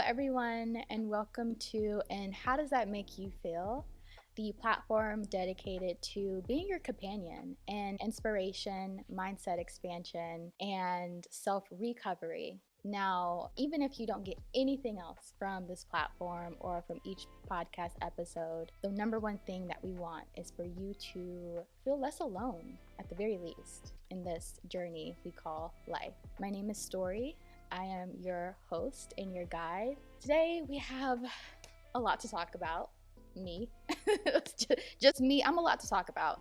everyone, and welcome to And How Does That Make You Feel? The platform dedicated to being your companion and inspiration, mindset expansion, and self recovery. Now, even if you don't get anything else from this platform or from each podcast episode, the number one thing that we want is for you to feel less alone, at the very least, in this journey we call life. My name is Story. I am your host and your guide. Today we have a lot to talk about. Me. just me. I'm a lot to talk about.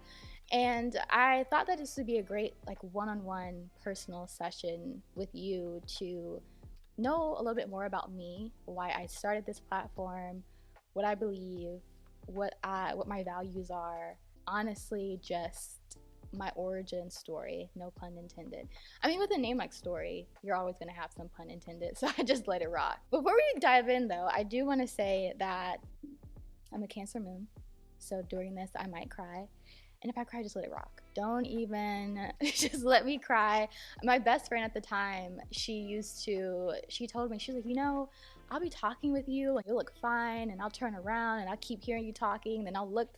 And I thought that this would be a great one-on-one personal session with you to know a little bit more about me, why I started this platform, what I believe, what my values are. Honestly, just my origin story, no pun intended. I mean, with a name like Story, you're always going to have some pun intended, so I just let it rock. Before we dive in, though, I do want to say that I'm a Cancer moon, so during this, I might cry. And if I cry, just let it rock. Don't even just let me cry. My best friend at the time, she told me, she's like, I'll be talking with you and you'll look fine, and I'll turn around and I'll keep hearing you talking, then I'll look,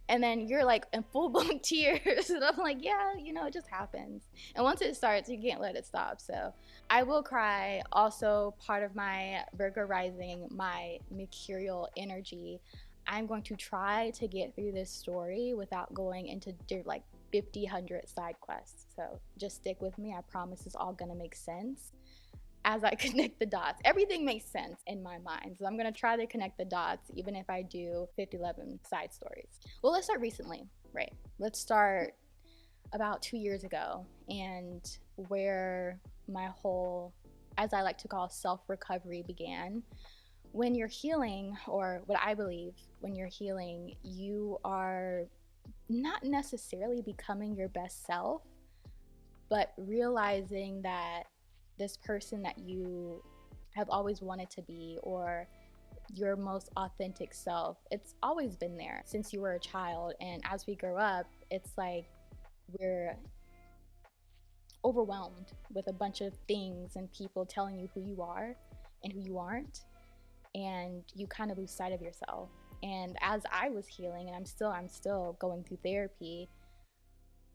and then you're like in full-blown tears. And I'm like, yeah, it just happens. And once it starts, you can't let it stop. So I will cry. Also, part of my Virgo rising, my mercurial energy, I'm going to try to get through this story without going into 100 side quests. So just stick with me. I promise it's all going to make sense as I connect the dots. Everything makes sense in my mind. So I'm going to try to connect the dots even if I do 11 side stories. Well, let's start recently, right? Let's start about 2 years ago, and where my whole, as I like to call, self-recovery began. When you're healing, or what I believe, when you're healing, you are not necessarily becoming your best self, but realizing that this person that you have always wanted to be, or your most authentic self, it's always been there since you were a child. And as we grow up, it's like we're overwhelmed with a bunch of things and people telling you who you are and who you aren't, and you kind of lose sight of yourself. And as I was healing, and I'm still going through therapy,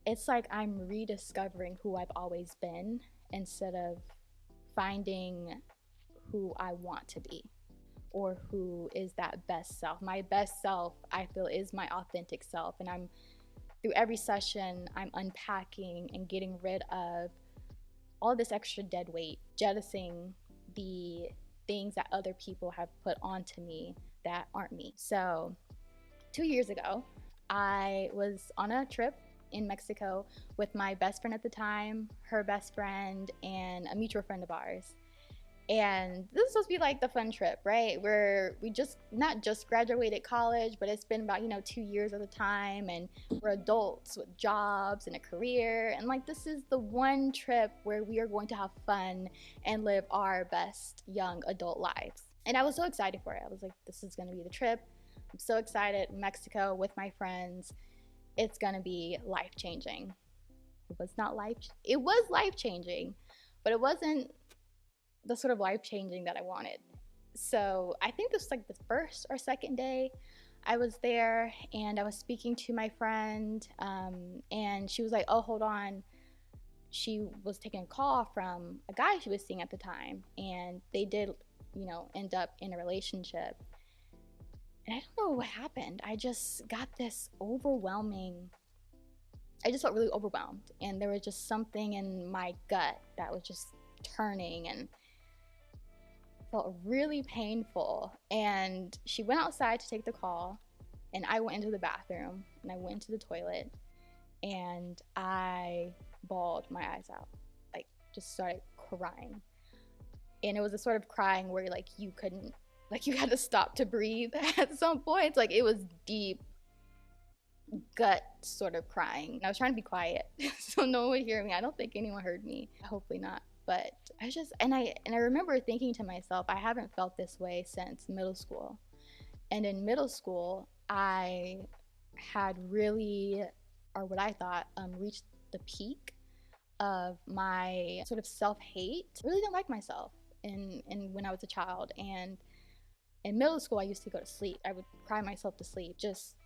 it's like I'm rediscovering who I've always been instead of finding who I want to be or who is that best self. My best self, I feel, is my authentic self. And through every session, I'm unpacking and getting rid of all this extra dead weight, jettisoning the things that other people have put onto me that aren't me. So 2 years ago, I was on a trip in Mexico with my best friend at the time, her best friend, and a mutual friend of ours. And this is supposed to be like the fun trip, right? Where we not just graduated college, but it's been about 2 years at the time, and we're adults with jobs and a career, and this is the one trip where we are going to have fun and live our best young adult lives. And I was so excited for it. I was like, this is going to be the trip. I'm so excited. Mexico with my friends. It's going to be life-changing. It was life-changing, but it wasn't the sort of life-changing that I wanted. So I think this was the first or second day I was there, and I was speaking to my friend, and she was like, oh, hold on. She was taking a call from a guy she was seeing at the time, and they did, end up in a relationship. And I don't know what happened. I just got this I just felt really overwhelmed, and there was just something in my gut that was just turning and felt really painful. And she went outside to take the call, and I went into the bathroom, and I went into the toilet, and I bawled my eyes out, just started crying. And it was a sort of crying where you couldn't, you had to stop to breathe at some points. It was deep gut sort of crying. And I was trying to be quiet so no one would hear me. I don't think anyone heard me. Hopefully not. But I remember thinking to myself, I haven't felt this way since middle school. And in middle school, I had really, or what I thought, reached the peak of my sort of self-hate. I really didn't like myself. in when I was a child. And in middle school, I used to go to sleep. I would cry myself to sleep, just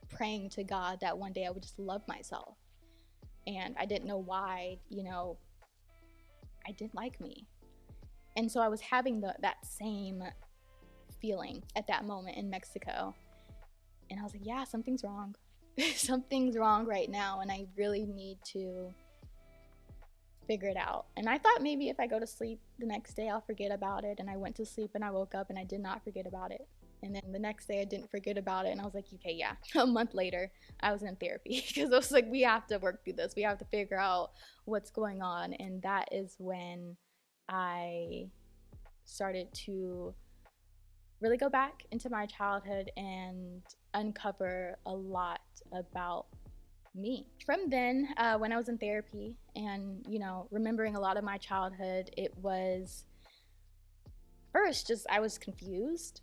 praying to God that one day I would just love myself. And I didn't know why, I didn't like me. And so I was having that same feeling at that moment in Mexico. And I was like, yeah, something's wrong. Something's wrong right now, and I really need to figure it out. And I thought maybe if I go to sleep the next day, I'll forget about it. And I went to sleep and I woke up and I did not forget about it. And then the next day I didn't forget about it. And I was like, okay, yeah. A month later, I was in therapy because I was like, we have to work through this. We have to figure out what's going on. And that is when I started to really go back into my childhood and uncover a lot about me. From then, when I was in therapy and, remembering a lot of my childhood, it was first just I was confused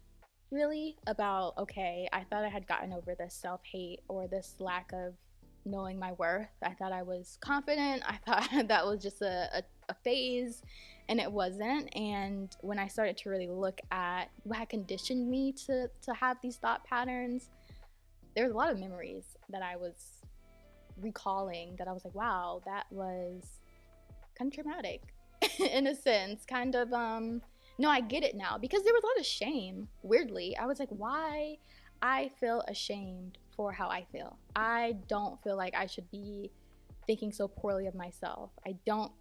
really about, okay, I thought I had gotten over this self-hate or this lack of knowing my worth. I thought I was confident. I thought that was just a phase, and it wasn't. And when I started to really look at what had conditioned me to have these thought patterns, there was a lot of memories that I was recalling that I was like, wow, that was kind of traumatic in a sense. Kind of, no, I get it now, because there was a lot of shame. Weirdly, I was like, why? I feel ashamed for how I feel. I don't feel like I should be thinking so poorly of myself. I don't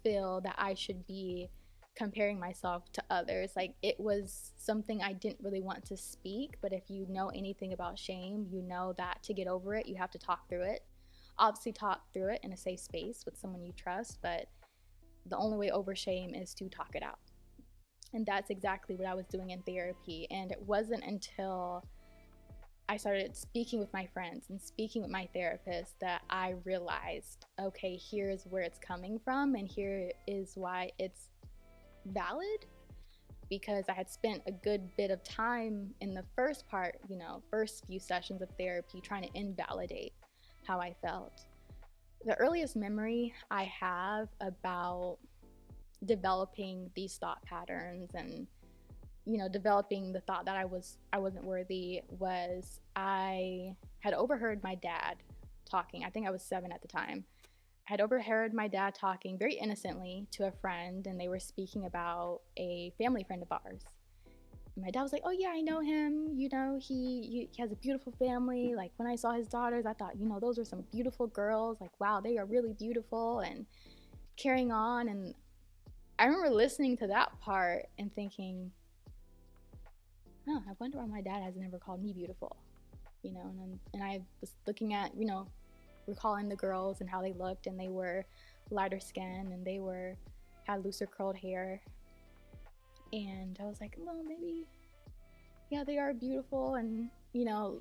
feel that I should be comparing myself to others. Like, it was something I didn't really want to speak, but if you know anything about shame, you know that to get over it, you have to talk through it. Obviously talk through it in a safe space with someone you trust, but the only way over shame is to talk it out. And that's exactly what I was doing in therapy. And it wasn't until I started speaking with my friends and speaking with my therapist that I realized, okay, here's where it's coming from, and here is why it's valid. Because I had spent a good bit of time in the first part, first few sessions of therapy trying to invalidate how I felt. The earliest memory I have about developing these thought patterns and developing the thought that I wasn't worthy was I had overheard my dad talking. I think I was 7 at the time. I had overheard my dad talking very innocently to a friend, and they were speaking about a family friend of ours. And my dad was like, oh yeah, I know him, he has a beautiful family. Like, when I saw his daughters, I thought, those are some beautiful girls. Like, wow, they are really beautiful, and carrying on. And I remember listening to that part and thinking, I wonder why my dad has never called me beautiful, and I was looking at, recalling the girls and how they looked, and they were lighter skin and they had looser curled hair. And I was like, well, maybe, yeah, they are beautiful. And,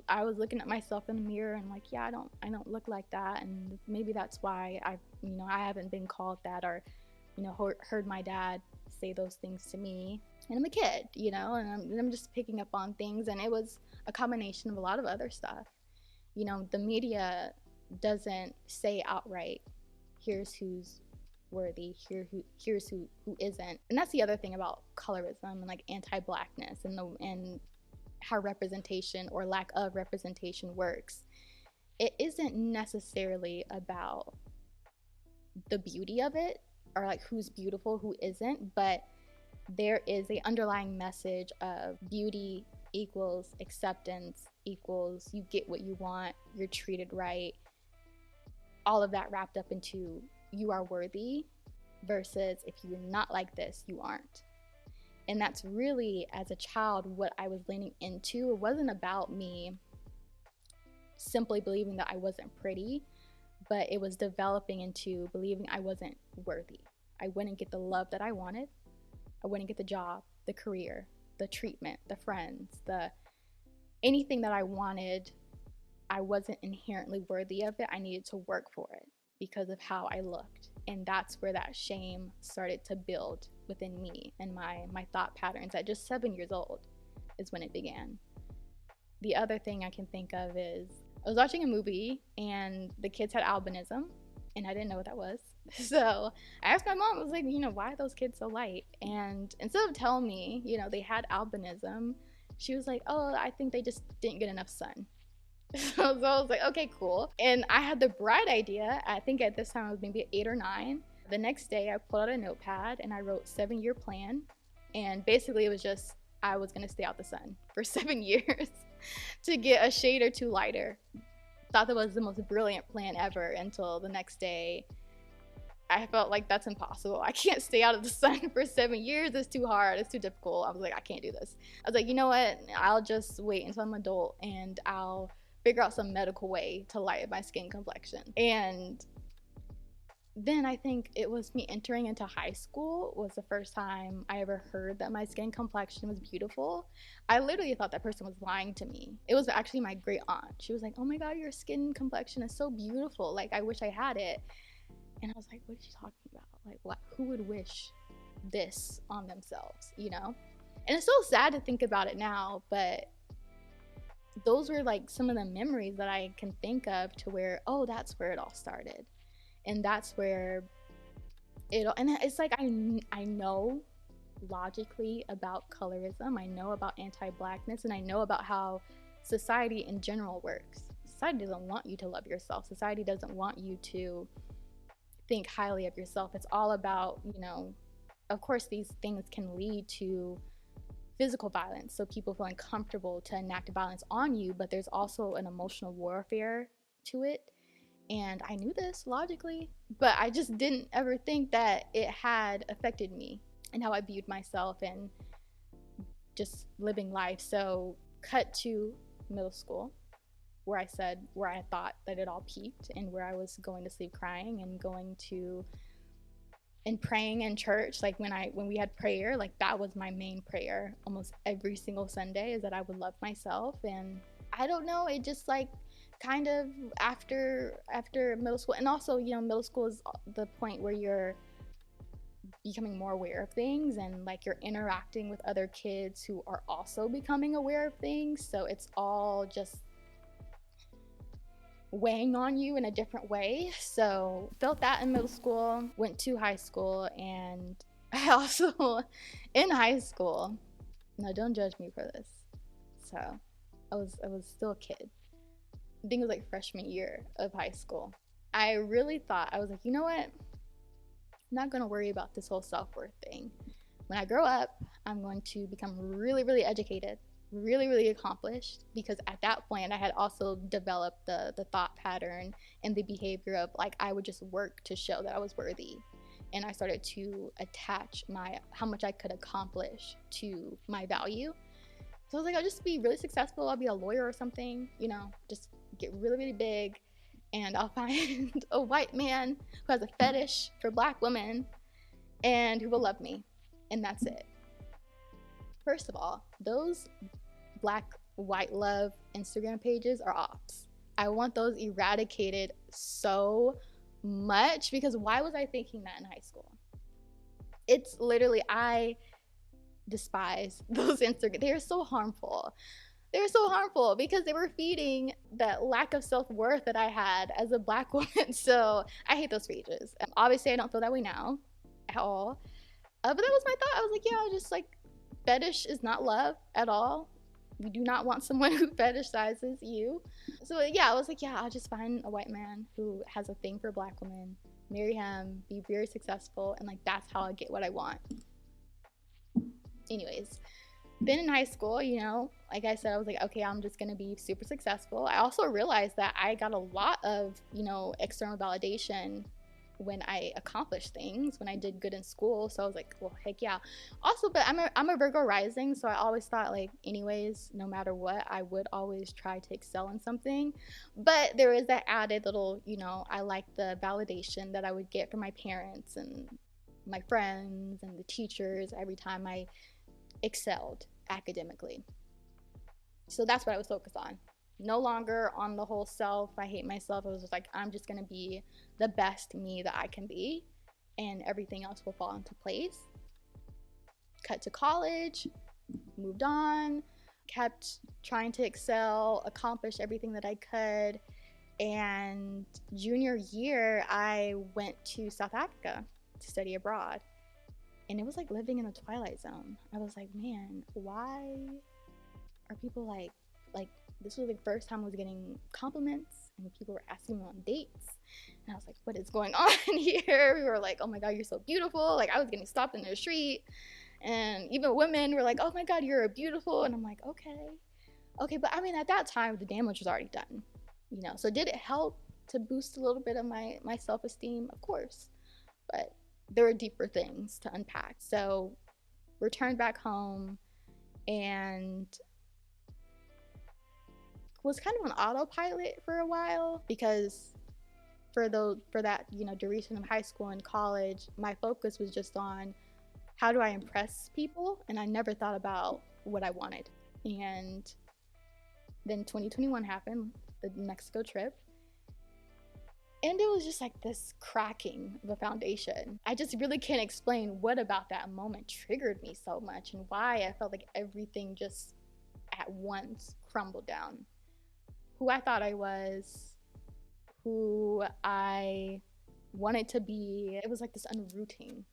I was looking at myself in the mirror and like, yeah, I don't look like that. And maybe that's why I haven't been called that, or, heard my dad say those things to me. And I'm a kid, and I'm just picking up on things. And it was a combination of a lot of other stuff. The media doesn't say outright, here's who's worthy, here's who isn't. And that's the other thing about colorism and like anti-Blackness and how representation or lack of representation works. It isn't necessarily about the beauty of it, or like who's beautiful, who isn't, but there is a underlying message of beauty equals acceptance, equals you get what you want, you're treated right, all of that wrapped up into you are worthy, versus if you're not like this, you aren't. And that's really, as a child, what I was leaning into. It wasn't about me simply believing that I wasn't pretty, but it was developing into believing I wasn't worthy. I wouldn't get the love that I wanted. I wouldn't get the job, the career, the treatment, the friends, anything that I wanted. I wasn't inherently worthy of it. I needed to work for it because of how I looked. And that's where that shame started to build within me and my thought patterns at just 7 years old is when it began. The other thing I can think of is I was watching a movie and the kids had albinism, and I didn't know what that was. So I asked my mom, I was like, why are those kids so light? And instead of telling me, they had albinism, she was like, oh, I think they just didn't get enough sun. So I was like, okay, cool. And I had the bright idea, I think at this time I was maybe 8 or 9. The next day I pulled out a notepad and I wrote 7-year plan. And basically it was just, I was gonna stay out the sun for 7 years to get a shade or two lighter. Thought that was the most brilliant plan ever until the next day. I felt like that's impossible. I can't stay out of the sun for 7 years. It's too hard. It's too difficult. I was like, I can't do this. I was like, you know what? I'll just wait until I'm an adult and I'll figure out some medical way to lighten my skin complexion. And then I think it was me entering into high school was the first time I ever heard that my skin complexion was beautiful. I literally thought that person was lying to me. It was actually my great aunt. She was like, oh my God, your skin complexion is so beautiful. Like, I wish I had it. And I was like, what is she talking about? Like, what? Who would wish this on themselves, And it's so sad to think about it now, but those were like some of the memories that I can think of to where, oh, that's where it all started. And that's where and it's like, I know logically about colorism, I know about anti-Blackness, and I know about how society in general works. Society doesn't want you to love yourself. Society doesn't want you to think highly of yourself. It's all about, of course these things can lead to physical violence, so people feel uncomfortable to enact violence on you, but there's also an emotional warfare to it. And I knew this logically, but I just didn't ever think that it had affected me and how I viewed myself and just living life. So cut to middle school, where I thought that it all peaked, and where I was going to sleep crying and praying in church. Like when we had prayer, like that was my main prayer almost every single Sunday, is that I would love myself. And I don't know, it just like kind of after middle school, and also middle school is the point where you're becoming more aware of things, and like you're interacting with other kids who are also becoming aware of things, so it's all just weighing on you in a different way. So felt that in middle school, went to high school, and I also in high school, now don't judge me for this, so I was still a kid. I think it was like freshman year of high school. I really thought, I was like, you know what? I'm not going to worry about this whole self-worth thing. When I grow up, I'm going to become really, really educated, really, really accomplished, because at that point I had also developed the thought pattern and the behavior of like, I would just work to show that I was worthy. And I started to attach how much I could accomplish to my value. So I was like, I'll just be really successful. I'll be a lawyer or something, just get really, really big, and I'll find a white man who has a fetish for Black women and who will love me. And that's it. First of all, those Black white love Instagram pages are ops. I want those eradicated so much, because why was I thinking that in high school? It's literally, I despise those Instagram. They are so harmful. They're so harmful because they were feeding that lack of self-worth that I had as a Black woman. So I hate those pages. Obviously, I don't feel that way now at all. But that was my thought. I was like, yeah, just like, fetish is not love at all. You do not want someone who fetishizes you. So yeah, I was like, yeah, I'll just find a white man who has a thing for Black women, marry him, be very successful, and like that's how I get what I want. Anyways, then in high school, like I said, I was like, okay, I'm just gonna be super successful. I also realized that I got a lot of, external validation when I accomplished things, when I did good in school. So I was like, well, heck yeah. Also, but I'm a Virgo rising, so I always thought, like, anyways, no matter what, I would always try to excel in something. But there is that added little, I like the validation that I would get from my parents and my friends and the teachers every time I excelled academically. So that's what I was focused on. No longer on the whole self, I hate myself. It was just like, I'm just gonna be the best me that I can be, and everything else will fall into place. Cut to college, moved on, kept trying to excel, accomplish everything that I could, And junior year, I went to South Africa to study abroad. And it was like living in the Twilight Zone. I was like, man, why are people like this was the first time I was getting compliments and people were asking me on dates. And I was like, what is going on here? We were like, oh my God, you're so beautiful. Like I was getting stopped in the street. And even women were like, oh my God, you're beautiful. And I'm like, okay. But I mean, at that time, the damage was already done, you know? So did it help to boost a little bit of my self-esteem? Of course. But there were deeper things to unpack. So returned back home and was kind of on autopilot for a while, because for that, you know, duration of high school and college, my focus was just on how do I impress people, and I never thought about what I wanted. And then 2021 happened, the Mexico trip, and it was just like this cracking of a foundation. I just really can't explain what about that moment triggered me so much and why I felt like everything just at once crumbled down. Who I thought I was, who I wanted to be, it was like this unrooting.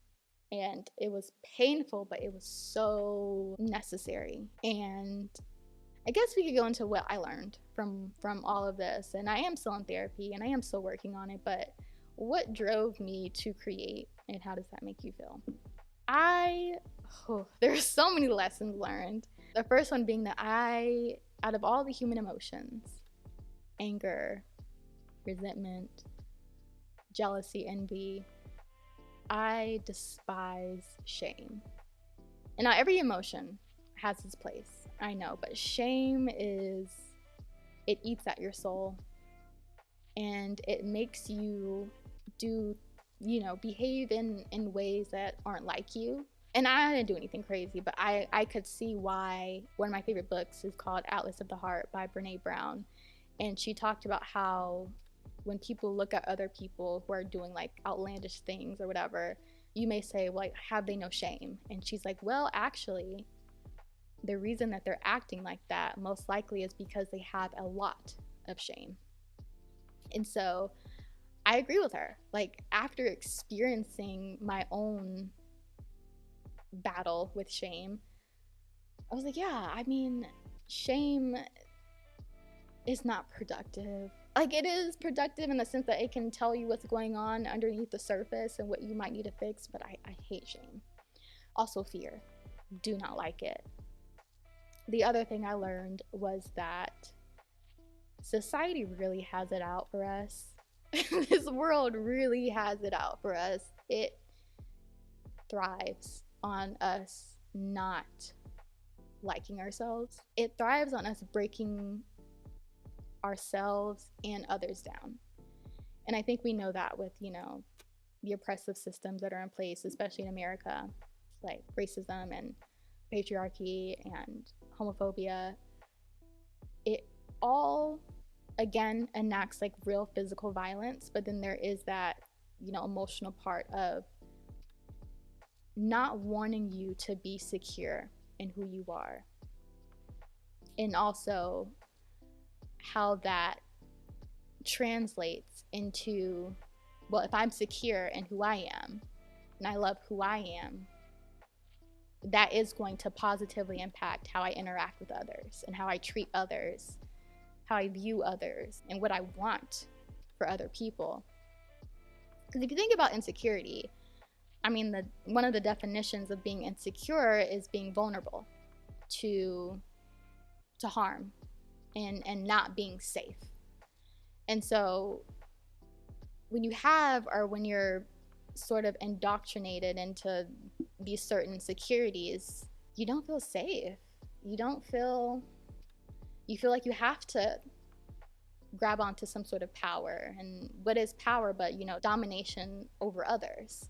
And it was painful, but it was so necessary. And I guess we could go into what I learned from all of this. And I am still in therapy and I am still working on it, but what drove me to create, and how does that make you feel? There's so many lessons learned. The first one being that out of all the human emotions, anger, resentment, jealousy, envy, I despise shame. And now every emotion has its place, I know, but shame it eats at your soul, and it makes you behave in ways that aren't like you. And I didn't do anything crazy, but I could see why. One of my favorite books is called Atlas of the Heart by Brene Brown. And she talked about how when people look at other people who are doing like outlandish things or whatever, you may say, well, like, have they no shame? And she's like, well, actually, the reason that they're acting like that most likely is because they have a lot of shame. And so I agree with her. Like, after experiencing my own battle with shame, I was like, yeah, I mean, shame is not productive. Like, it is productive in the sense that it can tell you what's going on underneath the surface and what you might need to fix, but I hate shame. Also fear. Do not like it. The other thing I learned was that society really has it out for us. This world really has it out for us. It thrives on us not liking ourselves. It thrives on us breaking ourselves and others down. And I think we know that with, the oppressive systems that are in place, especially in America, like racism and patriarchy and homophobia. It all, again, enacts like real physical violence, but then there is that, emotional part of not wanting you to be secure in who you are. And also how that translates into, well, if I'm secure in who I am and I love who I am, that is going to positively impact how I interact with others and how I treat others, how I view others, and what I want for other people. Because if you think about insecurity, I mean, one of the definitions of being insecure is being vulnerable to harm and not being safe. And so when you're sort of indoctrinated into these certain securities, you don't feel safe. You feel like you have to grab onto some sort of power. And what is power but, domination over others?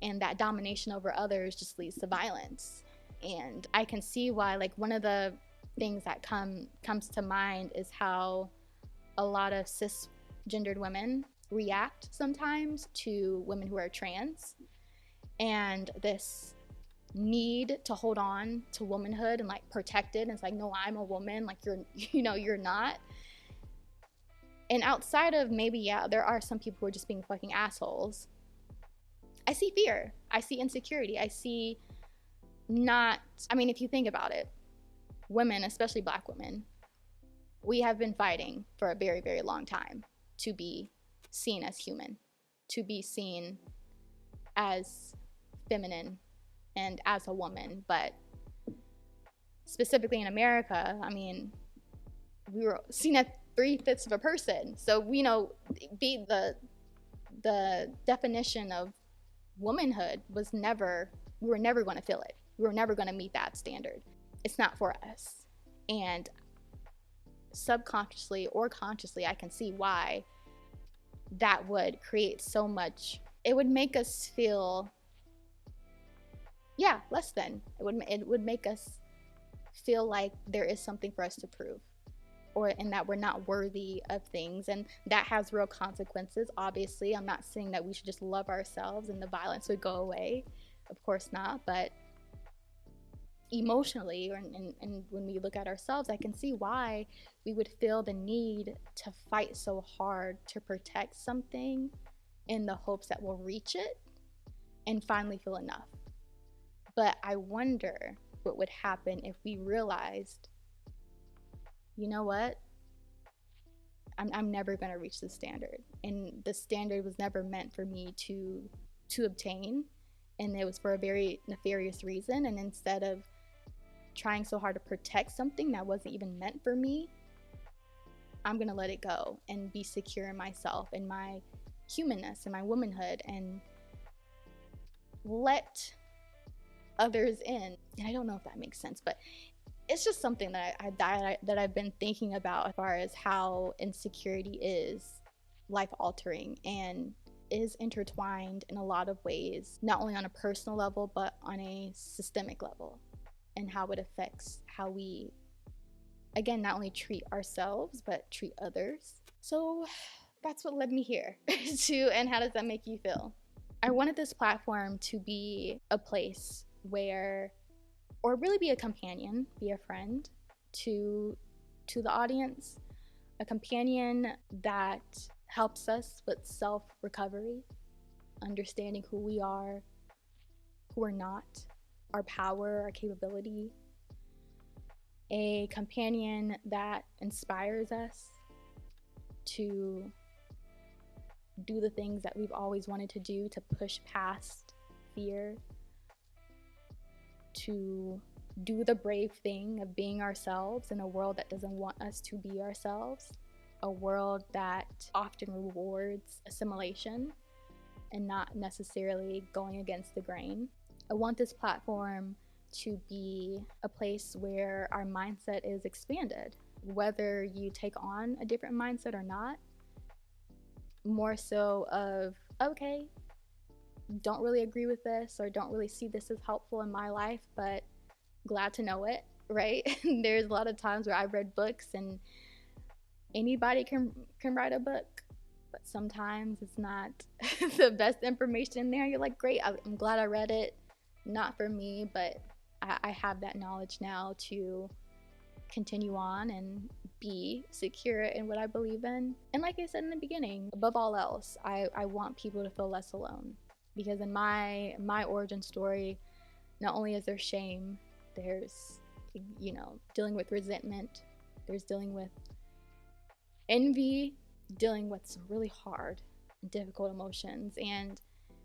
And that domination over others just leads to violence. And I can see why, like, one of the things that comes to mind is how a lot of cisgendered women react sometimes to women who are trans, and this need to hold on to womanhood and like protect it. And it's like, no, I'm a woman, like you're not. And outside of maybe, yeah, there are some people who are just being fucking assholes, I see fear. I see insecurity. I see not, I mean, if you think about it, women, especially Black women, we have been fighting for a very, very long time to be seen as human, to be seen as feminine and as a woman. But specifically in America, I mean, we were seen as 3/5 of a person. So we know be the definition of womanhood was never, we were never going to feel it. We were never going to meet that standard. It's not for us. And subconsciously or consciously, I can see why that would create so much. It would make us feel, yeah, less than. It would make us feel like there is something for us to prove, or and that we're not worthy of things, and that has real consequences. Obviously, I'm not saying that we should just love ourselves and the violence would go away. Of course not, but emotionally, and when we look at ourselves, I can see why we would feel the need to fight so hard to protect something in the hopes that we'll reach it and finally feel enough. But I wonder what would happen if we realized, you know what, I'm never going to reach the standard, and the standard was never meant for me to obtain, and it was for a very nefarious reason. And instead of trying so hard to protect something that wasn't even meant for me, I'm gonna let it go and be secure in myself and my humanness and my womanhood, and let others in. And I don't know if that makes sense, but it's just something that I've been thinking about as far as how insecurity is life altering and is intertwined in a lot of ways, not only on a personal level but on a systemic level, and how it affects how we, again, not only treat ourselves but treat others. So that's what led me here to, and how does that make you feel? I wanted this platform to be a place where, or really be a companion, be a friend to the audience, a companion that helps us with self-recovery, understanding who we are, who we're not, our power, our capability, a companion that inspires us to do the things that we've always wanted to do, to push past fear, to do the brave thing of being ourselves in a world that doesn't want us to be ourselves, a world that often rewards assimilation and not necessarily going against the grain. I want this platform to be a place where our mindset is expanded, whether you take on a different mindset or not. More so of, okay, don't really agree with this or don't really see this as helpful in my life, but glad to know it, right? There's a lot of times where I've read books and anybody can write a book, but sometimes it's not the best information in there. You're like, great, I'm glad I read it. Not for me, but I have that knowledge now to continue on and be secure in what I believe in. And like I said in the beginning, above all else, I want people to feel less alone. Because in my origin story, not only is there shame, there's, you know, dealing with resentment, there's dealing with envy, dealing with some really hard and difficult emotions, and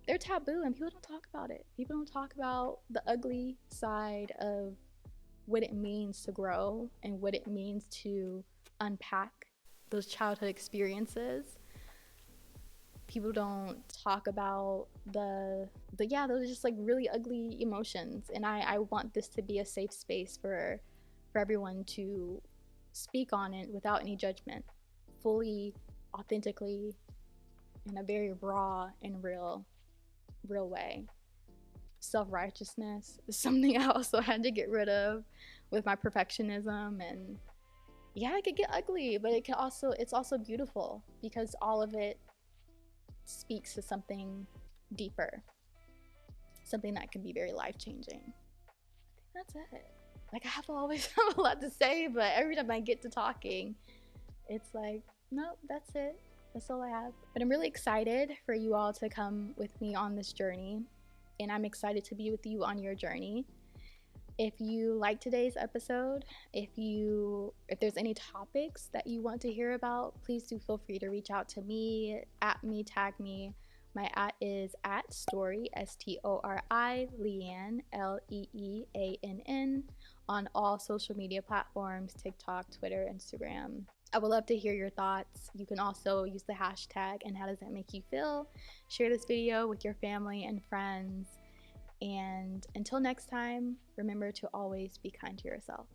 they're taboo and people don't talk about it. People don't talk about the ugly side of what it means to grow and what it means to unpack those childhood experiences. People don't talk about the those are just like really ugly emotions, and I want this to be a safe space for everyone to speak on it without any judgment, fully, authentically, in a very raw and real way. Self-righteousness is something I also had to get rid of with my perfectionism, and yeah, it could get ugly, but it's also beautiful because all of it speaks to something deeper, something that can be very life-changing. I think that's it. Like, I have to always have a lot to say, but every time I get to talking, it's like, No, that's it. That's all I have. But I'm really excited for you all to come with me on this journey, and I'm excited to be with you on your journey. If you like today's episode, if there's any topics that you want to hear about, please do feel free to reach out to me, at me, tag me. My at is at story, STORI, Leanne, LEEANN, on all social media platforms, TikTok, Twitter, Instagram. I would love to hear your thoughts. You can also use the hashtag and how does that make you feel. Share this video with your family and friends. And until next time, remember to always be kind to yourself.